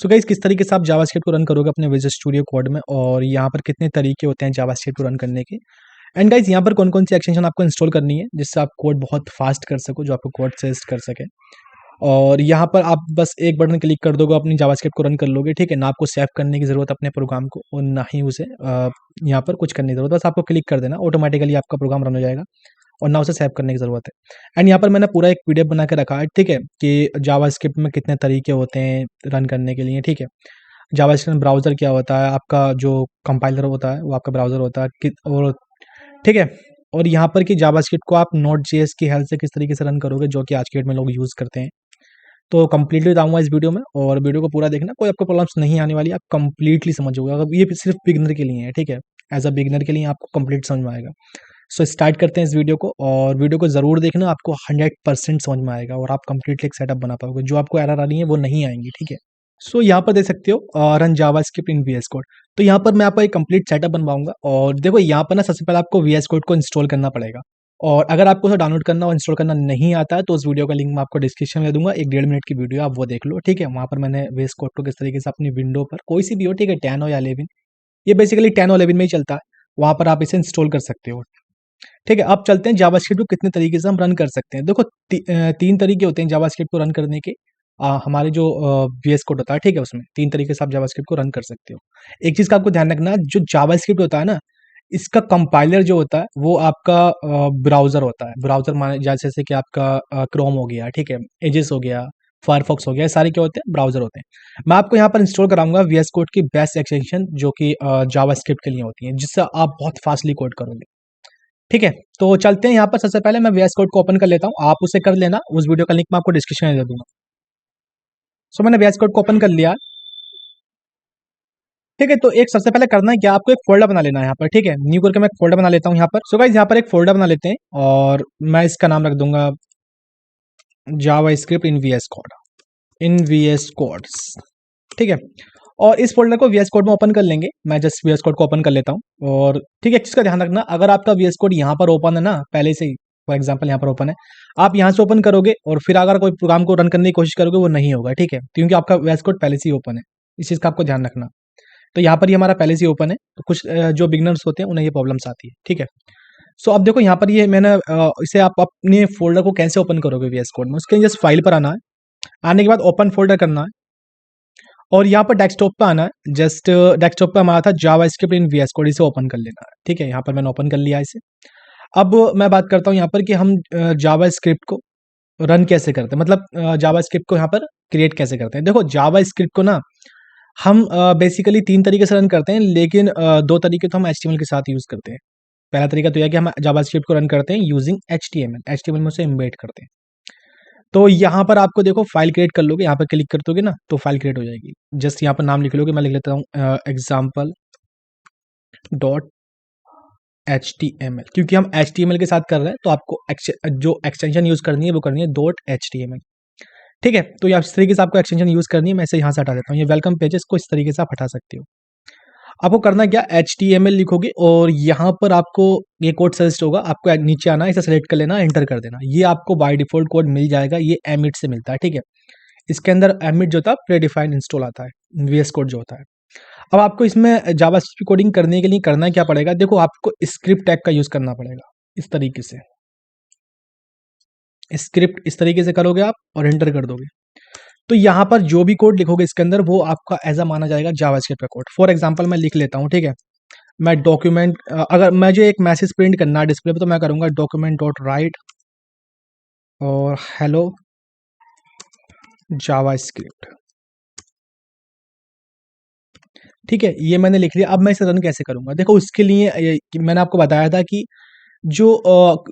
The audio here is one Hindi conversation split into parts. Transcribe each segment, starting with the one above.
सो गाइस किस तरीके से आप जावास्क्रिप्ट को रन करोगे अपने विजुअल स्टूडियो कोड में, और यहाँ पर कितने तरीके होते हैं जावास्क्रिप्ट को रन करने के। एंड गाइस यहाँ पर कौन कौन सी एक्सटेंशन आपको इंस्टॉल करनी है जिससे आप कोड बहुत फास्ट कर सको, जो आपको कोड सजेस्ट कर सके। और यहाँ पर आप बस एक बटन क्लिक कर दोगे, अपनी जावास्क्रिप्ट को रन कर लोगे, ठीक है। ना आपको सेव करने की ज़रूरत अपने प्रोग्राम को, और ना ही उसे यहाँ पर कुछ करने की ज़रूरत, बस आपको क्लिक कर देना, ऑटोमेटिकली आपका प्रोग्राम रन हो जाएगा, और ना उसे सेव करने की ज़रूरत है। एंड यहाँ पर मैंने पूरा एक पीडीएफ बना के रखा है, ठीक है, कि जावास्क्रिप्ट में कितने तरीके होते हैं रन करने के लिए, ठीक है। जावास्क्रिप्ट ब्राउज़र क्या होता है, आपका जो कंपाइलर होता है वो आपका ब्राउज़र होता है और ठीक है। और यहाँ पर कि जावास्क्रिप्ट को आप नोड जेएस की हेल्प से किस तरीके से रन करोगे, जो कि आज के डेट में लोग यूज़ करते हैं। तो कंप्लीटली बताऊंगा इस वीडियो में, और वीडियो को पूरा देखना, कोई आपको प्रॉब्लम्स नहीं आने वाली, आप कंप्लीटली समझोगे। अगर ये सिर्फ बिगिनर के लिए है, ठीक है, एज अ बिगिनर के लिए आपको कंप्लीट समझ में आएगा। सो स्टार्ट करते हैं इस वीडियो को, और वीडियो को ज़रूर देखना, आपको 100% समझ में आएगा, और आप कंप्लीटली एक सेटअप बना पाओगे। जो आपको एरर आ रही है वो नहीं आएंगी, ठीक है। सो यहाँ पर देख सकते हो रन जावास्क्रिप्ट इन वीएस कोड। तो यहाँ पर मैं आपको एक कंप्लीट सेटअप बनवाऊंगा, और देखो यहाँ पर ना सबसे पहले आपको वीएस कोड को इंस्टॉल करना पड़ेगा। और अगर आपको उसे डाउनलोड करना और इंस्टॉल करना नहीं आता है तो उस वीडियो का लिंक मैं आपको डिस्क्रिप्शन में दे दूंगा, 1-1.5 मिनट की वीडियो, आप वो देख लो, ठीक है। वहाँ पर मैंने वीएस कोड को किस तरीके से अपनी विंडो पर, कोई सी भी हो, ठीक है, 10 हो या 11, ये बेसिकली 10 और 11 में ही चलता है, वहाँ पर आप इसे इंस्टॉल कर सकते हो, ठीक है। अब चलते हैं जावास्क्रिप्ट को कितने तरीके से हम रन कर सकते हैं। देखो 3 तरीके होते हैं जावास्क्रिप्ट को रन करने के। हमारे जो वीएस कोड होता है, ठीक है, उसमें 3 तरीके से आप जावास्क्रिप्ट को रन कर सकते हो। एक चीज़ का आपको ध्यान रखना, जो जावास्क्रिप्ट होता है ना, इसका कंपाइलर जो होता है वो आपका ब्राउज़र होता है। ब्राउज़र माने जैसे कि आपका क्रोम हो गया, ठीक है, एजिस हो गया, फायरफॉक्स हो गया, ये सारे क्या होते हैं, ब्राउज़र होते हैं। मैं आपको यहाँ पर इंस्टॉल कराऊंगा वीएस कोड की बेस्ट एक्सटेंशन, जो कि जावास्क्रिप्ट के लिए होती है, जिससे आप बहुत फास्टली कोड करोगे, ठीक है। तो चलते हैं यहाँ पर, सबसे पहले मैं वीएस कोड को ओपन कर लेता हूँ, आप उसे कर लेना, उस वीडियो का लिंक मैं आपको डिस्क्रिप्शन में दे दूंगा। सो मैंने वीएस कोड को ओपन कर लिया, ठीक है। तो एक सबसे पहले करना है क्या, आपको एक फोल्डर बना लेना है यहाँ पर, ठीक है। न्यू करके मैं एक फोल्डर बना लेता हूँ यहाँ पर। सो गाइस यहाँ पर एक फोल्डर बना लेते हैं, और मैं इसका नाम रख दूंगा जावास्क्रिप्ट इन वीएस कोड, इन वीएस कोड्स, ठीक है। और इस फोल्डर को वीएस कोड में ओपन कर लेंगे। मैं जस्ट वीएस कोड को ओपन कर लेता हूँ, और ठीक है, एक चीज़ का ध्यान रखना, अगर आपका वीएस कोड यहाँ पर ओपन है ना पहले से ही, फॉर एग्जांपल यहाँ पर ओपन है, आप यहाँ से ओपन करोगे और फिर अगर कोई प्रोग्राम को रन करने की कोशिश करोगे वो नहीं होगा, ठीक है, क्योंकि आपका वीएस कोड पहले से ही ओपन है। इस चीज़ का आपको ध्यान रखना। तो यहाँ पर ही हमारा पहले से ही ओपन है, तो कुछ जो बिगनर्स होते हैं उन्हें ये प्रॉब्लम्स आती है, ठीक है। सो अब देखो यहाँ पर ये मैंने इसे आप अपने फोल्डर को कैसे ओपन करोगे वीएस कोड में, उसके लिए जस्ट फाइल पर आना है, आने के बाद ओपन फोल्डर करना है, और यहाँ पर डेस्कटॉप पे आना है। जस्ट डेस्कटॉप पे हमारा था जावास्क्रिप्ट इन वीएस कोड, इसे ओपन कर लेना है, ठीक है। यहाँ पर मैंने ओपन कर लिया इसे। अब मैं बात करता हूँ यहाँ पर कि हम जावास्क्रिप्ट को रन कैसे करते हैं, मतलब जावास्क्रिप्ट को यहाँ पर क्रिएट कैसे करते हैं। देखो जावास्क्रिप्ट को ना हम बेसिकली 3 तरीके से रन करते हैं, लेकिन 2 तरीके तो हम एचटीएमएल के साथ यूज़ करते हैं। पहला तरीका तो यह है कि हम जावास्क्रिप्ट को रन करते हैं यूजिंग एचटीएमएल, एचटीएमएल में उसे एम्बेड करते हैं। तो यहाँ पर आपको देखो फाइल क्रिएट कर लोगे, यहाँ पर क्लिक कर दोगे ना तो फाइल क्रिएट हो जाएगी। जस्ट यहाँ पर नाम लिख लोगे, मैं लिख लेता हूँ example dot H T M L, क्योंकि हम एच टी एम एल के साथ कर रहे हैं तो आपको जो एक्सटेंशन यूज़ करनी है वो करनी है dot H T M L, ठीक है। तो इस तरीके से आपको एक्सटेंशन यूज़ करनी है। मैं इसे यहाँ से हटा देता हूँ, ये वेलकम पेजेस को इस तरीके से आप हटा सकते हो। आपको करना क्या, एच टी एम एल लिखोगे और यहाँ पर आपको ये कोड सजेस्ट होगा, आपको नीचे आना है, इसे सेलेक्ट कर लेना, एंटर कर देना। ये आपको बाय डिफॉल्ट कोड मिल जाएगा, ये एमिट से मिलता है, ठीक है। इसके अंदर एमिट जो होता है प्रीडिफाइंड इंस्टॉल आता है, वीएस कोड जो होता है। अब आपको इसमें जावास्क्रिप्ट कोडिंग करने के लिए करना क्या पड़ेगा, देखो आपको स्क्रिप्ट टैग का यूज़ करना पड़ेगा। इस तरीके से स्क्रिप्ट इस तरीके से करोगे आप और एंटर कर दोगे, तो यहाँ पर जो भी कोड लिखोगे इसके अंदर वो आपका एज अ माना जाएगा जावास्क्रिप्ट का कोड। फॉर एग्जांपल मैं लिख लेता हूँ, ठीक है। मैं डॉक्यूमेंट अगर मुझे एक मैसेज प्रिंट करना है डिस्प्ले पे तो मैं करूँगा डॉक्यूमेंट डॉट राइट और हेलो जावास्क्रिप्ट, ठीक है, ये मैंने लिख लिया। अब मैं इसे रन कैसे करूँगा, देखो उसके लिए मैंने आपको बताया था कि जो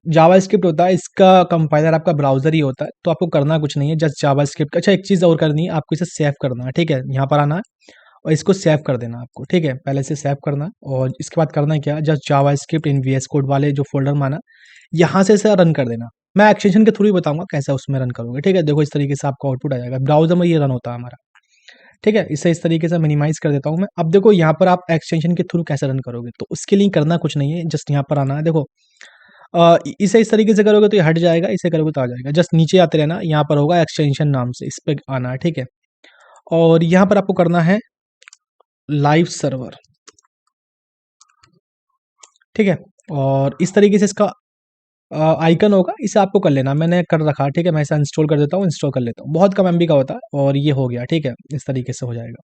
जावास्क्रिप्ट होता है इसका कंपाइलर आपका ब्राउज़र ही होता है, तो आपको करना कुछ नहीं है, जस्ट जावास्क्रिप्ट। अच्छा एक चीज़ और करनी है, आपको इसे सेव करना है, ठीक है। यहाँ पर आना है और इसको सेव कर देना आपको, ठीक है, पहले से सेव करना है। और इसके बाद करना है क्या, जस्ट जावास्क्रिप्ट इन वीएस कोड वाले जो फोल्डर माना, यहाँ से इसे रन कर देना। मैं एक्सटेंशन के थ्रू ही बताऊंगा कैसे उसमें रन करोगे, ठीक है। देखो इस तरीके से आपका आउटपुट आ जाएगा, ब्राउज़र में ये रन होता है हमारा, ठीक है। इसे इस तरीके से मिनिमाइज कर देता हूँ मैं। अब देखो यहाँ पर आप एक्सटेंशन के थ्रू कैसे रन करोगे, तो उसके लिए करना कुछ नहीं है, जस्ट यहाँ पर आना है। देखो इसे इस तरीके से करोगे तो ये हट जाएगा, इसे करोगे तो आ जाएगा। जस्ट नीचे आते रहना, यहाँ पर होगा एक्सटेंशन नाम से, इस पे आना है, ठीक है। और यहाँ पर आपको करना है लाइव सर्वर, ठीक है। और इस तरीके से इसका आइकन होगा, इसे आपको कर लेना, मैंने कर रखा, ठीक है। मैं इसे इंस्टॉल कर देता हूँ, इंस्टॉल कर लेता हूँ, बहुत कम एमबी का होता है और ये हो गया, ठीक है। इस तरीके से हो जाएगा,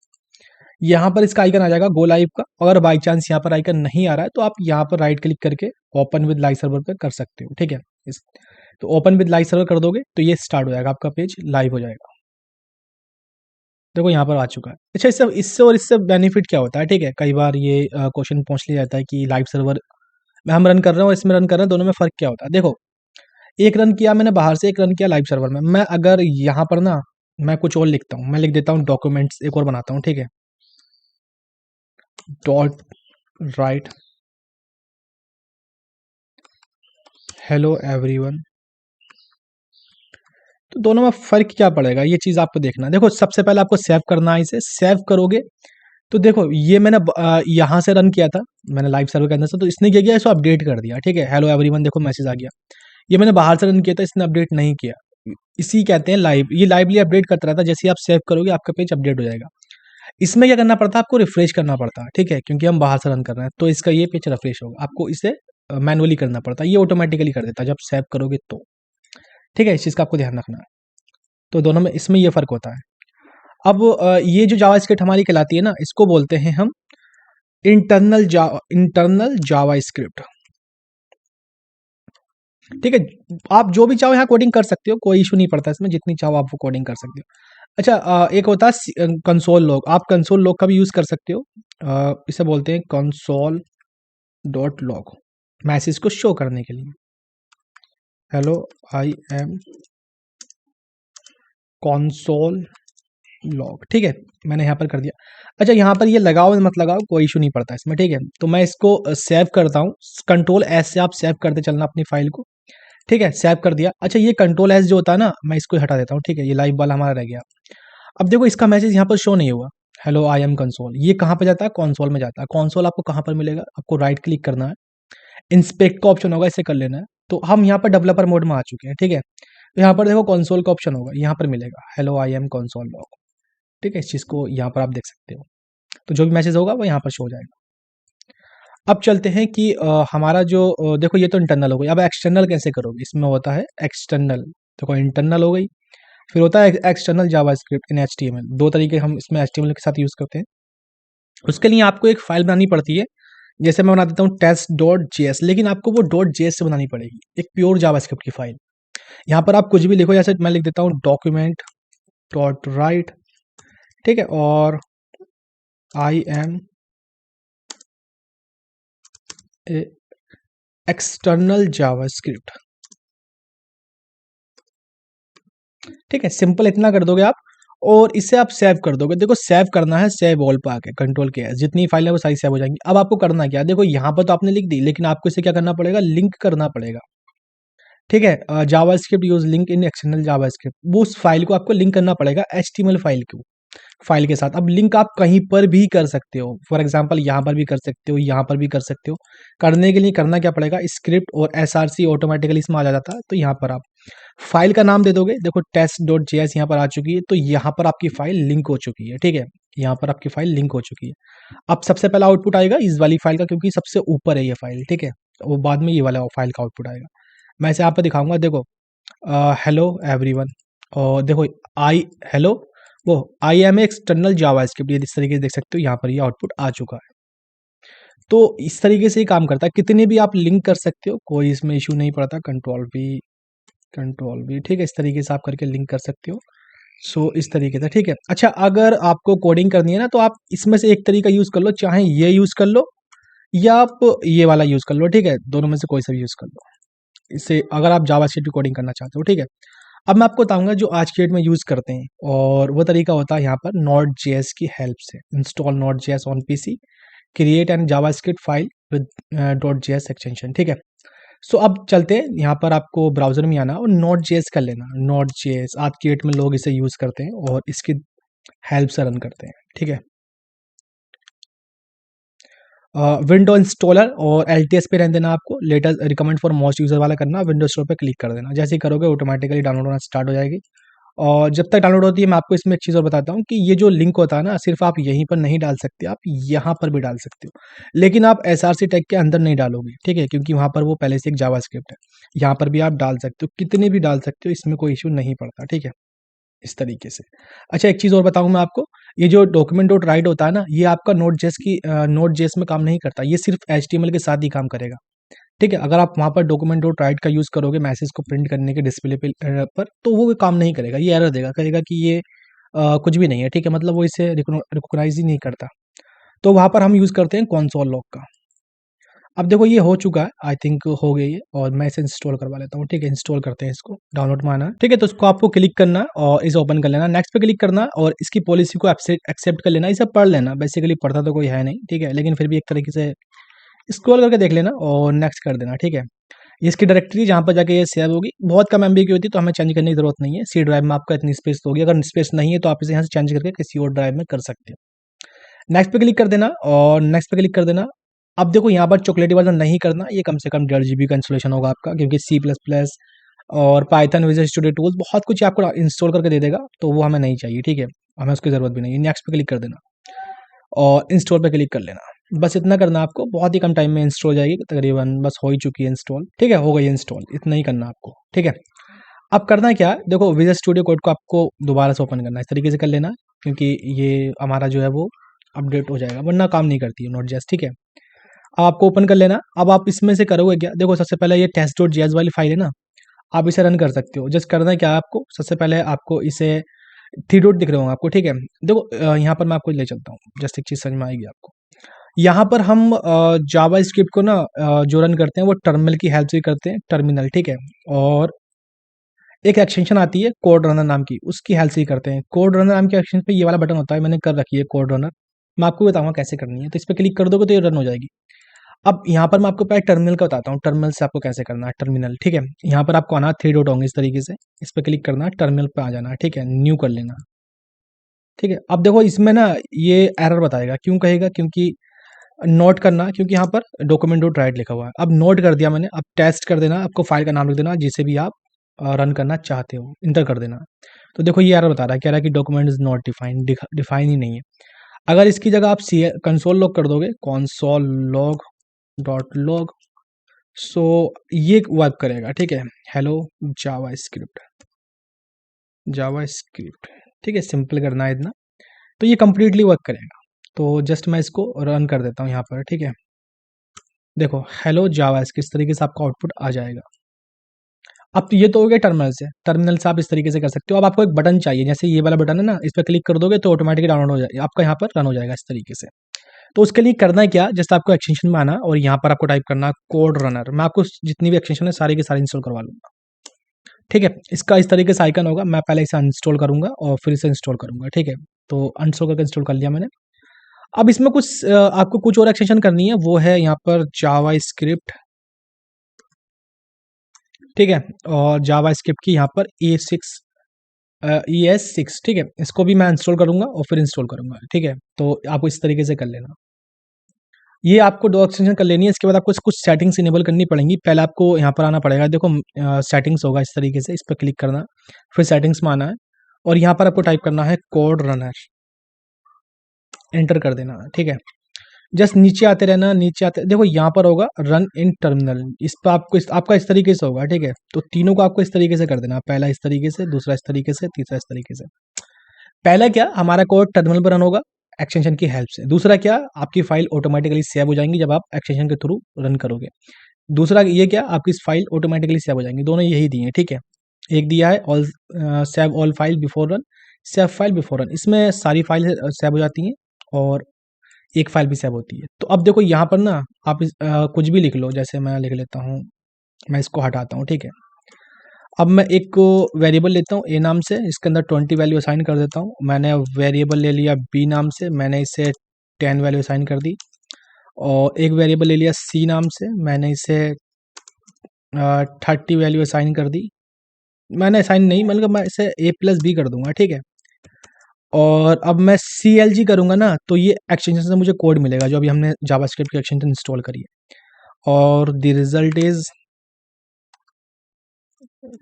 यहाँ पर इसका आइकन आ जाएगा गो लाइव का। अगर बाई चांस यहाँ पर आइकन नहीं आ रहा है तो आप यहाँ पर राइट क्लिक करके ओपन विद लाइव सर्वर पे कर सकते हो, ठीक है। इस तो ओपन विद लाइव सर्वर कर दोगे तो ये स्टार्ट हो जाएगा, आपका पेज लाइव हो जाएगा। देखो यहाँ पर आ चुका है। अच्छा, इससे इससे और इससे बेनिफिट क्या होता है, ठीक है। कई बार ये क्वेश्चन पूछ लिया जाता है कि लाइव सर्वर में हम रन कर रहे हैं और इसमें रन कर रहे हैं, दोनों में फ़र्क क्या होता है। देखो, एक रन किया मैंने बाहर से, एक रन किया लाइव सर्वर में। मैं अगर यहाँ पर ना मैं कुछ और लिखता हूँ, मैं लिख देता हूँ डॉक्यूमेंट्स, एक और बनाता हूँ, ठीक है, डॉट राइट हेलो एवरीवन। तो दोनों में फ़र्क क्या पड़ेगा, ये चीज़ आपको देखना है। देखो, सबसे पहले आपको सेव करना है, इसे सेव करोगे तो देखो ये मैंने यहाँ से रन किया था, मैंने लाइव सर्वर के अंदर से, तो इसने क्या किया, इसको अपडेट कर दिया, ठीक है। हेलो एवरीवन देखो मैसेज आ गया। ये मैंने बाहर से रन किया था, इसने अपडेट नहीं किया। इसी कहते हैं लाइव, ये लाइवली अपडेट करता रहता है। जैसे ही आप सेव करोगे आपका पेज अपडेट हो जाएगा। इसमें क्या करना पड़ता है, आपको रिफ्रेश करना पड़ता है, ठीक है, क्योंकि हम बाहर से रन कर रहे हैं तो इसका ये पेज रिफ्रेश होगा। आपको इसे मैनुअली करना पड़ता है, ये ऑटोमेटिकली कर देता है जब सेव करोगे तो, ठीक है। इस चीज़ का आपको ध्यान रखना है। तो दोनों में इसमें ये फ़र्क होता है। अब ये जो जावास्क्रिप्ट हमारी कहलाती है ना, इसको बोलते हैं हम इंटरनल जावास्क्रिप्ट, ठीक है। आप जो भी चाहो यहाँ कोडिंग कर सकते हो, कोई इशू नहीं पड़ता इसमें, जितनी चाहो आप वो कोडिंग कर सकते हो। अच्छा, एक होता है कंसोल लॉग, आप कंसोल लॉग का भी यूज़ कर सकते हो। इसे बोलते हैं कंसोल डॉट लॉग, मैसेज को शो करने के लिए। Hello I am console log, ठीक है, मैंने यहाँ पर कर दिया। अच्छा, यहाँ पर ये लगाओ मत लगाओ कोई इशू नहीं पड़ता इसमें, ठीक है। तो मैं इसको सेव करता हूँ, कंट्रोल एस से आप सेव करते चलना अपनी फाइल को, ठीक है। सेव कर दिया। अच्छा, ये कंट्रोल एस जो होता है ना, मैं इसको हटा देता हूँ, ठीक है। ये लाइव वाला हमारा रह गया। अब देखो इसका मैसेज यहाँ पर शो नहीं हुआ, हेलो आई एम कंसोल। ये कहाँ पे जाता है, कंसोल में जाता है। कंसोल आपको कहाँ पर मिलेगा, आपको राइट क्लिक करना है, इंस्पेक्ट का ऑप्शन होगा, इसे कर लेना है। तो हम यहाँ पर डेवलपर मोड में आ चुके हैं, ठीक है। तो यहाँ पर देखो कंसोल का ऑप्शन होगा, यहाँ पर मिलेगा hello I am console log, ठीक है। इस चीज़ को यहाँ पर आप देख सकते हो। तो जो भी मैसेज होगा वो यहाँ पर शो हो जाएगा। अब चलते हैं कि हमारा जो देखो ये तो इंटरनल हो गई। अब एक्सटर्नल कैसे करोगे, इसमें होता है एक्सटर्नल। देखो इंटरनल हो गई, फिर होता है एक्सटर्नल जावास्क्रिप्ट इन एचटीएमएल। दो तरीके हम इसमें एचटीएमएल के साथ यूज़ करते हैं। उसके लिए आपको एक फाइल बनानी पड़ती है, जैसे मैं बना देता हूँ टेस्ट डॉट जेएस, लेकिन आपको वो डॉट जेएस से बनानी पड़ेगी, एक प्योर जावास्क्रिप्ट की फाइल। यहाँ पर आप कुछ भी लिखो, जैसे मैं लिख देता हूँ डॉक्यूमेंट डॉट राइट, ठीक है, और आई एम एक्सटर्नल जावास्क्रिप्ट, ठीक है। सिंपल इतना कर दोगे आप और इसे आप सेव कर दोगे। देखो सेव करना है, सेव ऑल पे आके कंट्रोल के एस, जितनी फाइल है वो सारी सेव हो जाएंगी। अब आपको करना क्या है, देखो यहाँ पर तो आपने लिख दी, लेकिन आपको इसे क्या करना पड़ेगा, लिंक करना पड़ेगा, ठीक है। JavaScript use link in external JavaScript, वो उस फाइल को आपको लिंक करना पड़ेगा एचटीएमएल फाइल के साथ। अब लिंक आप कहीं पर भी कर सकते हो, फॉर एग्जांपल यहाँ पर भी कर सकते हो, यहाँ पर भी कर सकते हो। करने के लिए करना क्या पड़ेगा, स्क्रिप्ट और एसआरसी ऑटोमेटिकली इसमें आ जाता है। तो यहाँ पर आप फाइल का नाम दे दोगे, देखो टेस्ट डॉट जेएस यहाँ पर आ चुकी है, तो यहाँ पर आपकी फाइल लिंक हो चुकी है, ठीक है। यहाँ पर आपकी फाइल लिंक हो चुकी है। अब सबसे पहला आउटपुट आएगा इस वाली फाइल का, क्योंकि सबसे ऊपर है ये फाइल, ठीक है। वो बाद में ये वाला फाइल का आउटपुट आएगा। मैं इसे आप पे दिखाऊंगा, देखो हेलो एवरीवन, और देखो आई हेलो वो आई एम एक्सटर्नल जावास्क्रिप्ट, ये इस तरीके से देख सकते हो, यहाँ पर ये आउटपुट आ चुका है। तो इस तरीके से ही काम करता है, कितने भी आप लिंक कर सकते हो, कोई इसमें इशू नहीं पड़ता। कंट्रोल भी, ठीक है, इस तरीके से आप करके लिंक कर सकते हो। सो इस तरीके से, ठीक है। अच्छा, अगर आपको कोडिंग करनी है ना, तो आप इसमें से एक तरीका यूज़ कर लो, चाहे ये यूज़ कर लो या आप ये वाला यूज़ कर लो, ठीक है। दोनों में से कोई सा भी यूज़ कर लो इससे, अगर आप जावास्क्रिप्ट की कोडिंग करना चाहते हो, ठीक है। अब मैं आपको बताऊंगा जो आज की डेट में यूज़ करते हैं, और वो तरीका होता है यहाँ पर नोड जेएस की हेल्प से। Install node JS on PC, create and JavaScript file with dot JS extension, ठीक है। सो अब चलते हैं, यहाँ पर आपको ब्राउजर में आना और नोड जेएस कर लेना। नोड जेएस आज की डेट में लोग इसे यूज़ करते हैं और इसकी हेल्प से रन करते हैं, ठीक है। विंडो इंस्टॉलर और एलटीएस पे रहने देना, आपको latest recommend for most user वाला करना, विंडो स्टोर पे क्लिक कर देना। जैसे ही करोगे ऑटोमेटिकली डाउनलोड होना स्टार्ट हो जाएगी और जब तक डाउनलोड होती है मैं आपको इसमें एक चीज़ और बताता हूँ कि ये जो लिंक होता है ना, सिर्फ आप यहीं पर नहीं डाल सकते, आप यहाँ पर भी डाल सकते हो। लेकिन आप एसआरसी टैग के अंदर नहीं डालोगे, ठीक है? क्योंकि वहाँ पर वो पहले से एक जावास्क्रिप्ट है। यहाँ पर भी आप डाल सकते हो, कितने भी डाल सकते हो, इसमें कोई इश्यू नहीं पड़ता, ठीक है? इस तरीके से। अच्छा, एक चीज़ और बताऊँ मैं आपको, ये जो डॉक्यूमेंट डॉट राइट होता है ना, ये आपका नोड जेएस में काम नहीं करता, ये सिर्फ एचटीएमएल के साथ ही काम करेगा। ठीक है? अगर आप वहाँ पर डॉक्यूमेंट डॉट राइट का यूज़ करोगे मैसेज को प्रिंट करने के डिस्प्ले पे पर, तो वो काम नहीं करेगा, ये एरर देगा, कहेगा कि ये कुछ भी नहीं है, ठीक है? मतलब वो इसे रिकॉग्नाइज़ ही नहीं करता। तो वहाँ पर हम यूज़ करते हैं कंसोल लॉग का। अब देखो ये हो चुका है, आई थिंक हो गई है और मैं इसे इंस्टॉल करवा लेता हूँ, ठीक है? इंस्टॉल करते हैं इसको, डाउनलोड में आना है, ठीक है? तो इसको आपको क्लिक करना है और इसे ओपन कर लेना, नेक्स्ट पे क्लिक करना और इसकी पॉलिसी को एक्सेप्ट कर लेना, इसे पढ़ लेना, बेसिकली पढ़ता तो कोई है नहीं, ठीक है? लेकिन फिर भी एक तरीके से स्क्रॉल करके देख लेना और नेक्स्ट कर देना, ठीक है? इसकी डायरेक्टरी जहाँ पर जाके ये सेव होगी, बहुत कम एमबी की होती है, तो हमें चेंज करने की जरूरत नहीं है। सी ड्राइव में आपका इतनी स्पेस तो होगी, अगर स्पेस नहीं है तो आप इसे यहाँ से चेंज करके किसी और ड्राइव में कर सकते हो। नेक्स्ट पे क्लिक कर देना और नेक्स्ट पे क्लिक कर देना। अब देखो यहाँ पर चॉकलेटी वर्जन नहीं करना, ये कम से कम 1.5 GB का इंस्टॉलेशन होगा आपका, क्योंकि सी प्लस प्लस और पाइथन विजुअल स्टूडियो टूल्स बहुत कुछ आपको इंस्टॉल करके दे देगा, तो वो हमें नहीं चाहिए, ठीक है? हमें उसकी ज़रूरत भी नहीं है। नेक्स्ट पे क्लिक कर देना और इंस्टॉल पे क्लिक कर लेना। बस इतना करना आपको, बहुत ही कम टाइम में इंस्टॉल हो जाएगी, तकरीबन बस हो ही चुकी है इंस्टॉल, ठीक है? हो गई इंस्टॉल, इतना ही करना आपको, ठीक है? अब करना क्या है, देखो विजुअल स्टूडियो कोड को आपको दोबारा से ओपन करना है, इस तरीके से कर लेना, क्योंकि ये हमारा जो है वो अपडेट हो जाएगा, वरना काम नहीं करती है नोट जेएस, ठीक है? अब आपको ओपन कर लेना। अब आप इसमें से करोगे क्या, देखो सबसे पहले ये टेस्ट डॉट जेएस वाली फाइल है ना, आप इसे रन कर सकते हो। जस्ट करना है क्या है आपको, सबसे पहले आपको इसे 3 डॉट दिख रहे होंगे आपको, ठीक है? देखो यहाँ पर मैं आपको ले चलता हूँ, जस्ट एक चीज़ समझ में आएगी आपको। यहाँ पर हम जावा स्क्रिप्ट को ना जो रन करते हैं वो टर्मिनल की हेल्प से करते हैं, टर्मिनल, ठीक है? और एक एक्सटेंशन आती है कोड रनर नाम की, उसकी हेल्प से ही करते हैं। कोड रनर नाम के एक्सटेंशन पे ये वाला बटन होता है, मैंने कर रखी है कोड रनर, मैं आपको बताऊंगा कैसे करनी है। तो इस पर क्लिक कर दोगे तो ये रन हो जाएगी। अब यहाँ पर मैं आपको पहले टर्मिनल का बताता हूँ, टर्मिनल से आपको कैसे करना है टर्मिनल, ठीक है? यहाँ पर आपको आना 3 डॉट होंगे इस तरीके से, इस पर क्लिक करना है, टर्मिनल पे आ जाना है, ठीक है? न्यू कर लेना, ठीक है? अब देखो इसमें ना ये एरर बताएगा, क्यों कहेगा, क्योंकि नोट करना, क्योंकि यहाँ पर डॉक्यूमेंट डॉट राइट लिखा हुआ है। अब नोट कर दिया मैंने, अब टेस्ट कर देना, आपको फाइल का नाम लिख देना जिसे भी आप रन करना चाहते हो, इंटर कर देना। तो देखो ये एरर बता रहा है, कह रहा है कि document is not defined, define ही नहीं है। अगर इसकी जगह आप सी कंसोल लॉग कर दोगे, कंसोल लॉग डॉट लॉग, सो ये वर्क करेगा, ठीक है? हेलो जावा स्क्रिप्ट, जावा स्क्रिप्ट, ठीक है? सिंपल करना है इतना, तो ये कंप्लीटली वर्क करेगा। तो जस्ट मैं इसको रन कर देता हूँ यहाँ पर, ठीक है? देखो हेलो जावा, किस तरीके से आपका आउटपुट आ जाएगा। अब तो ये तो हो गया टर्मिनल से, टर्मिनल से आप इस तरीके से कर सकते हो। अब आपको एक बटन चाहिए, जैसे ये वाला बटन है ना, इस पर क्लिक कर दोगे तो ऑटोमेटिकली डाउनलोड हो जाएगा, आपका यहाँ पर रन हो जाएगा इस तरीके से। तो उसके लिए करना है क्या, जस्ट आपको एक्सटेंशन में आना और यहाँ पर आपको टाइप करना कोड रनर। मैं आपको जितनी भी एक्सटेंशन है सारी के सारी इंस्टॉल करवा लूंगा, ठीक है? इसका इस तरीके से आइकन होगा, मैं पहले इसे इंस्टॉल करूंगा और फिर इसे इंस्टॉल करूंगा, ठीक है? तो अनइंस्टॉल करके इंस्टॉल कर लिया मैंने। अब इसमें कुछ आपको कुछ और एक्सटेंशन करनी है, वो है यहाँ पर जावा स्क्रिप्ट, ठीक है? और जावा स्क्रिप्ट की यहाँ पर ES6, ठीक है? इसको भी मैं इंस्टॉल करूंगा और फिर इंस्टॉल करूंगा, ठीक है? तो आपको इस तरीके से कर लेना। ये आपको दो एक्सटेंशन कर लेनी है, इसके बाद आपको कुछ सेटिंग्स इनेबल करनी पड़ेंगी। पहले आपको यहाँ पर आना पड़ेगा, देखो सेटिंग्स होगा इस तरीके से, इस पर क्लिक करना, फिर सेटिंग्स में आना है और यहाँ पर आपको टाइप करना है कोड रनर, एंटर कर देना, ठीक है? जस्ट नीचे आते रहना, नीचे आते, देखो यहाँ पर होगा रन इन टर्मिनल, इस पर आपको आपका इस तरीके से होगा, ठीक है? तो तीनों को आपको इस तरीके से कर देना, पहला इस तरीके से, दूसरा इस तरीके से, तीसरा इस तरीके से। पहला क्या, हमारा कोड टर्मिनल पर रन होगा एक्सटेंशन की हेल्प से। दूसरा क्या, आपकी फाइल ऑटोमेटिकली सेव हो जाएंगी जब आप एक्सटेंशन के थ्रू रन करोगे। दूसरा ये क्या, आपकी फाइल ऑटोमेटिकली सेव हो जाएंगी, दोनों यही दिए हैं, ठीक है? एक दिया है all save all file before run, save file before run, इसमें सारी फाइल सेव हो जाती हैं और एक फाइल भी सेव होती है। तो अब देखो यहाँ पर ना आप कुछ भी लिख लो, जैसे मैं लिख लेता हूँ, मैं इसको हटाता हूँ, ठीक है? अब मैं एक वेरिएबल लेता हूँ ए नाम से, इसके अंदर 20 वैल्यू असाइन कर देता हूँ। मैंने वेरिएबल ले लिया बी नाम से, मैंने इसे 10 वैल्यू असाइन कर दी। और एक वेरिएबल ले लिया सी नाम से, मैंने इसे 30 वैल्यू असाइन कर दी। मैंने असाइन नहीं, मतलब मैं इसे A+B कर दूंगा, ठीक है? और अब मैं CLG करूंगा ना, तो ये एक्सटेंशन से मुझे कोड मिलेगा जो अभी हमने जावास्क्रिप्ट की एक्सटेंशन इंस्टॉल करी है। और द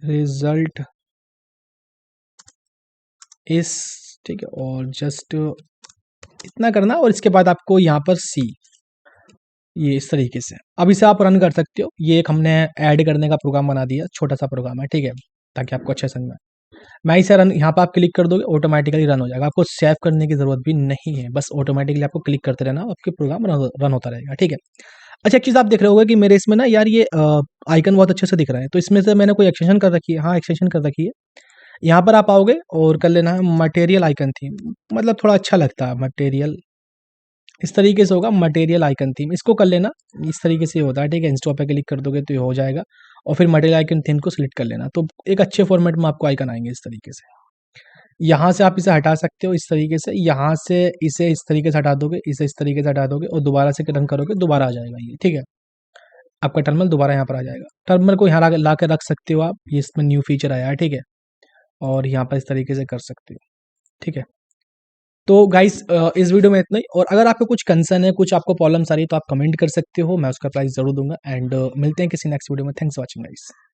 रिजल्ट इस, ठीक है, और जस्ट इतना करना, और इसके बाद आपको यहाँ पर सी, ये इस तरीके से अब इसे आप रन कर सकते हो। ये एक हमने ऐड करने का प्रोग्राम बना दिया, छोटा सा प्रोग्राम है, ठीक है, ताकि आपको अच्छे समझ में आए। मैं इसे रन, यहाँ पर आप क्लिक कर दोगे ऑटोमेटिकली रन हो जाएगा, आपको सेव करने की जरूरत भी नहीं है, बस ऑटोमेटिकली आपको क्लिक करते रहना, आपके प्रोग्राम रन होता रहेगा, ठीक है। अच्छा, एक चीज़ आप देख रहे होगे कि मेरे इसमें ना यार ये आइकन बहुत अच्छे से दिख रहा है, तो इसमें से मैंने कोई एक्सटेंशन कर रखी है, हाँ एक्सटेंशन कर रखी है। यहाँ पर आप आओगे और कर लेना है मटेरियल आइकन थीम, मतलब थोड़ा अच्छा लगता है मटेरियल, इस तरीके से होगा मटेरियल आइकन थीम, इसको कर लेना, इस तरीके से होता है, ठीक है। इंस्टॉल पे क्लिक कर दोगे तो ये हो जाएगा, और फिर मटेरियल आइकन थीम को सिलेक्ट कर लेना, तो एक अच्छे फॉर्मेट में आपको आइकन आएंगे इस तरीके से। यहाँ से आप इसे हटा सकते हो इस तरीके से, यहाँ से इसे इस तरीके से हटा दोगे, इसे इस तरीके से हटा दोगे, और दोबारा से रन करोगे, दोबारा आ जाएगा ये, ठीक है। आपका टर्मिनल दोबारा यहाँ पर आ जाएगा, टर्मिनल को यहाँ ला के रख सकते हो आप, ये इसमें न्यू फीचर आया है, ठीक है, और यहाँ पर इस तरीके से कर सकते हो, ठीक है। तो गाइस इस वीडियो में इतना ही, और अगर आपको कुछ कंसर्न है, कुछ आपको प्रॉब्लम्स आ रही है, तो आप कमेंट कर सकते हो, मैं उसका प्राइस जरूर दूंगा, एंड मिलते हैं किसी नेक्स्ट वीडियो में। Thanks for watching guys.